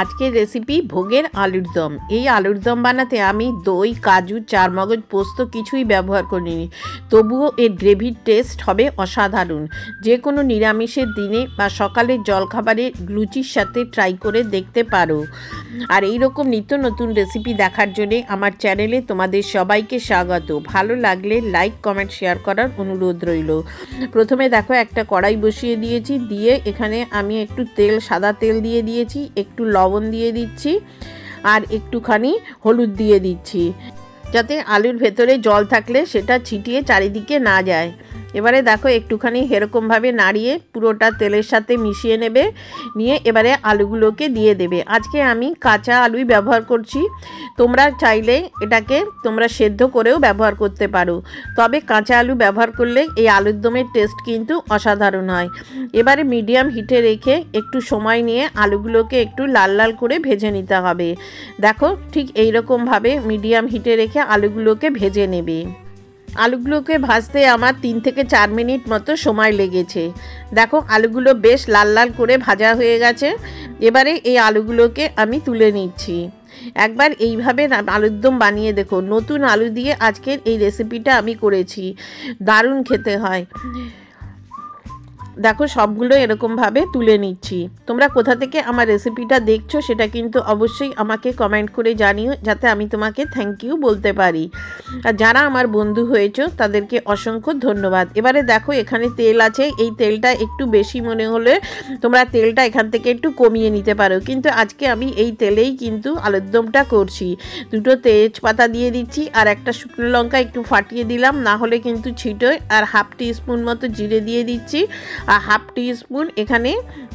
আজকের রেসিপি ভোগের আলুর দম। এই আলুর দম বানাতে আমি দই, কাজু, চারমগজ, পোস্ত কিছুই ব্যবহার করিনি, তবুও এর গ্রেভির টেস্ট হবে অসাধারণ। যে কোনো নিরামিষের দিনে বা সকালের জলখাবারে লুচির সাথে ট্রাই করে দেখতে পারো। আর এই রকম নিত্য নতুন রেসিপি দেখার জন্যে আমার চ্যানেলে তোমাদের সবাইকে স্বাগত। ভালো লাগলে লাইক, কমেন্ট, শেয়ার করার অনুরোধ রইল। প্রথমে দেখো একটা কড়াই বসিয়ে দিয়েছি, দিয়ে এখানে আমি একটু তেল, সাদা তেল দিয়ে দিয়েছি, একটু লবণ দিয়ে দিচ্ছি আর একটুখানি হলুদ দিয়ে দিচ্ছি, যাতে আলুর ভেতরে জল থাকলে সেটা ছিটিয়ে চারিদিকে না যায়। এবারে দেখো একটুখানি এরকমভাবে নাড়িয়ে পুরোটা তেলের সাথে মিশিয়ে নেবে, নিয়ে এবারে আলুগুলোকে দিয়ে দেবে। আজকে আমি কাঁচা আলুই ব্যবহার করছি, তোমরা চাইলে এটাকে তোমরা সেদ্ধ করেও ব্যবহার করতে পারো, তবে কাঁচা আলু ব্যবহার করলে এই আলুর দমের টেস্ট কিন্তু অসাধারণ হয়। এবারে মিডিয়াম হিটে রেখে একটু সময় নিয়ে আলুগুলোকে একটু লাল লাল করে ভেজে নিতে হবে। দেখো ঠিক এইরকমভাবে মিডিয়াম হিটে রেখে আলুগুলোকে ভেজে নেবে। আলুগুলোকে ভাজতে আমার 3 থেকে 4 মিনিট মতো সময় লেগেছে। দেখো আলুগুলো বেশ লাল লাল করে ভাজা হয়ে গেছে। এবারে এই আলুগুলোকে আমি তুলে নিচ্ছি। একবার এইভাবে আলুর দম বানিয়ে দেখো। নতুন আলু দিয়ে আজকের এই রেসিপিটা আমি করেছি, দারুণ খেতে হয়। দেখো সবগুলো এরকমভাবে তুলে নিচ্ছি। তোমরা কোথা থেকে আমার রেসিপিটা দেখছো সেটা কিন্তু অবশ্যই আমাকে কমেন্ট করে জানিও, যাতে আমি তোমাকে থ্যাংক ইউ বলতে পারি। আর যারা আমার বন্ধু হয়েছো তাদেরকে অসংখ্য ধন্যবাদ। এবারে দেখো এখানে তেল আছে, এই তেলটা একটু বেশি মনে হলে তোমরা তেলটা এখান থেকে একটু কমিয়ে নিতে পারো, কিন্তু আজকে আমি এই তেলেই কিন্তু আলুর দমটা করছি। 2টো তেজপাতা দিয়ে দিচ্ছি আর একটা শুকনো লঙ্কা একটু ফাটিয়ে দিলাম, না হলে কিন্তু ছিটোয়। আর হাফ টিস্পুন মতো জিরে দিয়ে দিচ্ছি আর হাফ টিস্পুন এখানে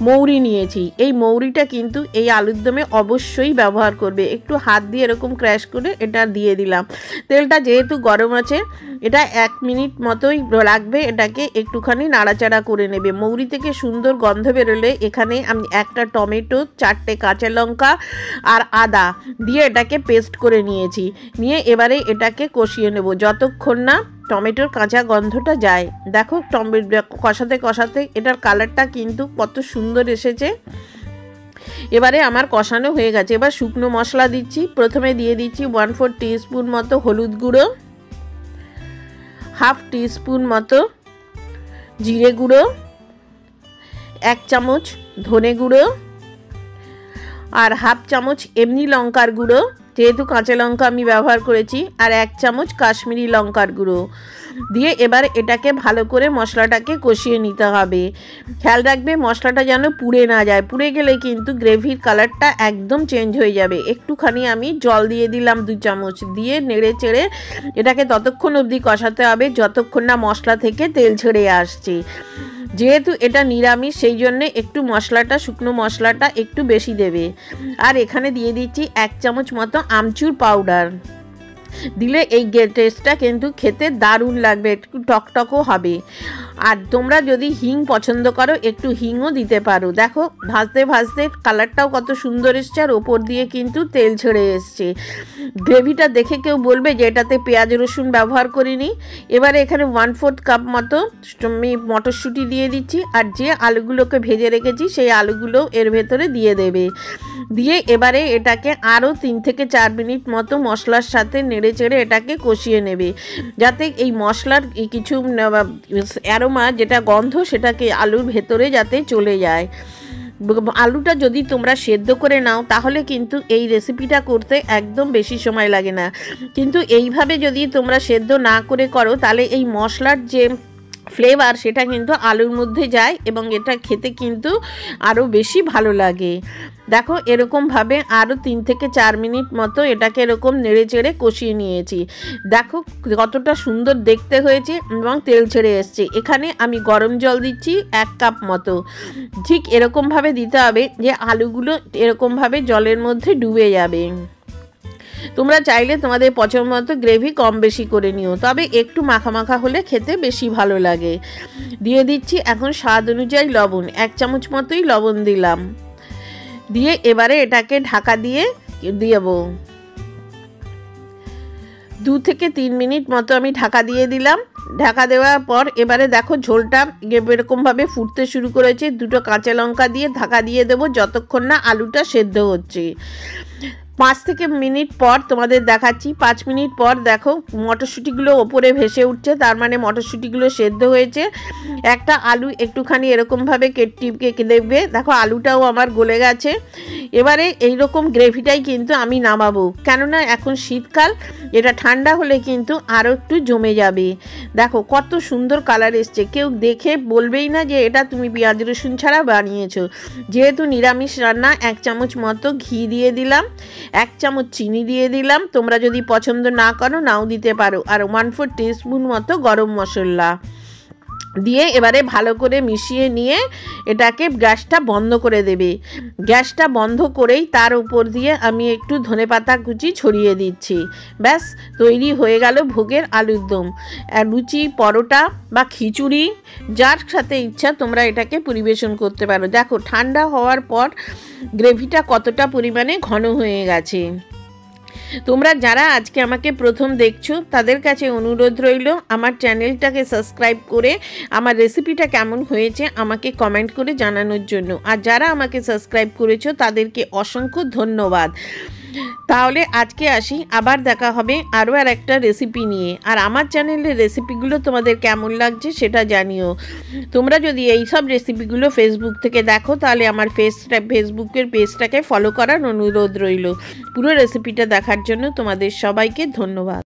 মৌরি নিয়েছি। এই মৌরিটা কিন্তু এই আলুর দমে অবশ্যই ব্যবহার করবে। একটু হাত দিয়ে এরকম ক্র্যাশ করে এটা দিয়ে দিলাম। তেলটা যেহেতু গরম আছে, এটা 1 মিনিট মতোই লাগবে, এটাকে একটুখানি নাড়াচাড়া করে নেবে। মৌরি থেকে সুন্দর গন্ধ বেরোলে এখানে আমি একটা টমেটো, 4টে কাঁচা লঙ্কা আর আদা দিয়ে এটাকে পেস্ট করে নিয়েছি। নিয়ে এবারে এটাকে কষিয়ে নেব যতক্ষণ না টমেটোর কাঁচা গন্ধটা যায়। দেখো কষাতে কষাতে এটার কালারটা কিন্তু কত সুন্দর এসেছে। এবারে আমার কষানো হয়ে গেছে। এবার শুকনো মশলা দিচ্ছি। প্রথমে দিয়ে দিচ্ছি 1/4 টিস্পুন মতো হলুদ গুঁড়ো, হাফ টিস্পুন মতো জিরে গুঁড়ো, 1 চামচ ধনে গুঁড়ো আর হাফ চামচ এমনি লঙ্কার গুঁড়ো, যেহেতু কাঁচা লঙ্কা আমি ব্যবহার করেছি, আর 1 চামচ কাশ্মীরি লঙ্কার গুঁড়ো দিয়ে এবার এটাকে ভালো করে মশলাটাকে কষিয়ে নিতে হবে। খেয়াল রাখবে মশলাটা যেন পুড়ে না যায়, পুড়ে গেলে কিন্তু গ্রেভির কালারটা একদম চেঞ্জ হয়ে যাবে। একটুখানি আমি জল দিয়ে দিলাম 2 চামচ, দিয়ে নেড়ে চেড়ে এটাকে ততক্ষণ অবধি কষাতে হবে যতক্ষণ না মশলা থেকে তেল ছেড়ে আসছে। যেহেতু এটা নিরামিষ সেই জন্যে একটু মশলাটা, শুকনো মশলাটা একটু বেশি দেবে। আর এখানে দিয়ে দিচ্ছি 1 চামচ মতো আমচুর পাউডার, দিলে এই টেস্টটা কিন্তু খেতে দারুণ লাগবে, একটু টকটকও হবে। আর তোমরা যদি হিং পছন্দ করো একটু হিংও দিতে পারো। দেখো ভাজতে ভাজতে কালারটাও কত সুন্দর এসছে আর ওপর দিয়ে কিন্তু তেল ছেড়ে এসছে। গ্রেভিটা দেখে কেউ বলবে যে এটাতে পেঁয়াজ রসুন ব্যবহার করিনি। এবারে এখানে 1/4 কাপ মতো আমি মটরশুঁটি দিয়ে দিচ্ছি, আর যে আলুগুলোকে ভেজে রেখেছি সেই আলুগুলো এর ভেতরে দিয়ে দেবে। দিয়ে এবারে এটাকে আরও 3 থেকে 4 মিনিট মতো মশলার সাথে নেড়ে চেড়ে এটাকে কষিয়ে নেবে, যাতে এই মশলার কিছু অ্যারোমা, যেটা গন্ধ, সেটাকে আলুর ভেতরে যাতে চলে যায়। আলুটা যদি তোমরা সেদ্ধ করে নাও তাহলে কিন্তু এই রেসিপিটা করতে একদম বেশি সময় লাগে না, কিন্তু এইভাবে যদি তোমরা সেদ্ধ না করে করো তাহলে এই মশলার যে ফ্লেভার সেটা কিন্তু আলুর মধ্যে যায় এবং এটা খেতে কিন্তু আরও বেশি ভালো লাগে। দেখো এরকমভাবে আরও 3 থেকে 4 মিনিট মতো এটাকে এরকম নেড়ে চেড়ে কষিয়ে নিয়েছি। দেখো কতটা সুন্দর দেখতে হয়েছে এবং তেল ছেড়ে এসছে। এখানে আমি গরম জল দিচ্ছি 1 কাপ মতো। ঠিক এরকমভাবে দিতে হবে যে আলুগুলো এরকমভাবে জলের মধ্যে ডুবে যাবে। তোমরা চাইলে তোমাদের পছন্দ মতো গ্রেভি কম বেশি করে নিও, তবে একটু মাখা মাখা হলে খেতে বেশি ভালো লাগে। দিয়ে দিচ্ছি এখন স্বাদ অনুযায়ী লবণ, 1 চামচ মতোই লবণ দিলাম। দিয়ে এবারে এটাকে ঢাকা দিয়ে দেব। 2 থেকে 3 মিনিট মতো আমি ঢাকা দিয়ে দিলাম। ঢাকা দেওয়ার পর এবারে দেখো ঝোলটা এরকমভাবে ফুটতে শুরু করেছে। 2টো কাঁচা লঙ্কা দিয়ে ঢাকা দিয়ে দেবো যতক্ষণ না আলুটা সেদ্ধ হচ্ছে। 5 থেকে মিনিট পর তোমাদের দেখাচ্ছি। 5 মিনিট পর দেখো মটরশুঁটিগুলো ওপরে ভেসে উঠছে, তার মানে মটরশুঁটিগুলো সেদ্ধ হয়েছে। একটা আলু একটুখানি এরকমভাবে কেটে দেবে। দেখো আলুটাও আমার গলে গেছে। এবারে এইরকম গ্রেভিটাই কিন্তু আমি নামাবো, কেননা এখন শীতকাল, এটা ঠান্ডা হলে কিন্তু আরও একটু জমে যাবে। দেখো কত সুন্দর কালার এসছে, কেউ দেখে বলবেই না যে এটা তুমি পেঁয়াজ রসুন ছাড়া বানিয়েছো। যেহেতু নিরামিষ রান্না, 1 চামচ মতো ঘি দিয়ে দিলাম, 1 চামচ চিনি দিয়ে দিলাম, তোমরা যদি পছন্দ না করো নাও দিতে পারো, আর 1/4 টিস্পুন মতো গরম মশলা দিয়ে এবারে ভালো করে মিশিয়ে নিয়ে এটাকে গ্যাসটা বন্ধ করে দেবে। গ্যাসটা বন্ধ করেই তার উপর দিয়ে আমি একটু ধনেপাতা কুচি ছড়িয়ে দিচ্ছি। ব্যাস তৈরি হয়ে গেল ভোগের আলুর দম। লুচি, পরোটা বা খিচুড়ি যার সাথে ইচ্ছা তোমরা এটাকে পরিবেশন করতে পারো। দেখো ঠান্ডা হওয়ার পর গ্রেভিটা কতটা পরিমাণে ঘন হয়ে গেছে। তোমরা যারা আজকে আমাকে প্রথম দেখছো তাদের কাছে অনুরোধ রইল আমার চ্যানেলটাকে সাবস্ক্রাইব করে আমার রেসিপিটা কেমন হয়েছে আমাকে কমেন্ট করে জানানোর জন্য। আর যারা আমাকে সাবস্ক্রাইব করেছো তাদেরকে অসংখ্য ধন্যবাদ। তাহলে আজকে আসি, আবার দেখা হবে আরও একটা রেসিপি নিয়ে। আর আমার চ্যানেলের রেসিপিগুলো তোমাদের কেমন লাগছে সেটা জানিও। তোমরা যদি এই সব রেসিপিগুলো ফেসবুক থেকে দেখো তাহলে আমার ফেসবুকের পেজটাকে ফলো করার অনুরোধ রইল। পুরো রেসিপিটা দেখার জন্য তোমাদের সবাইকে ধন্যবাদ।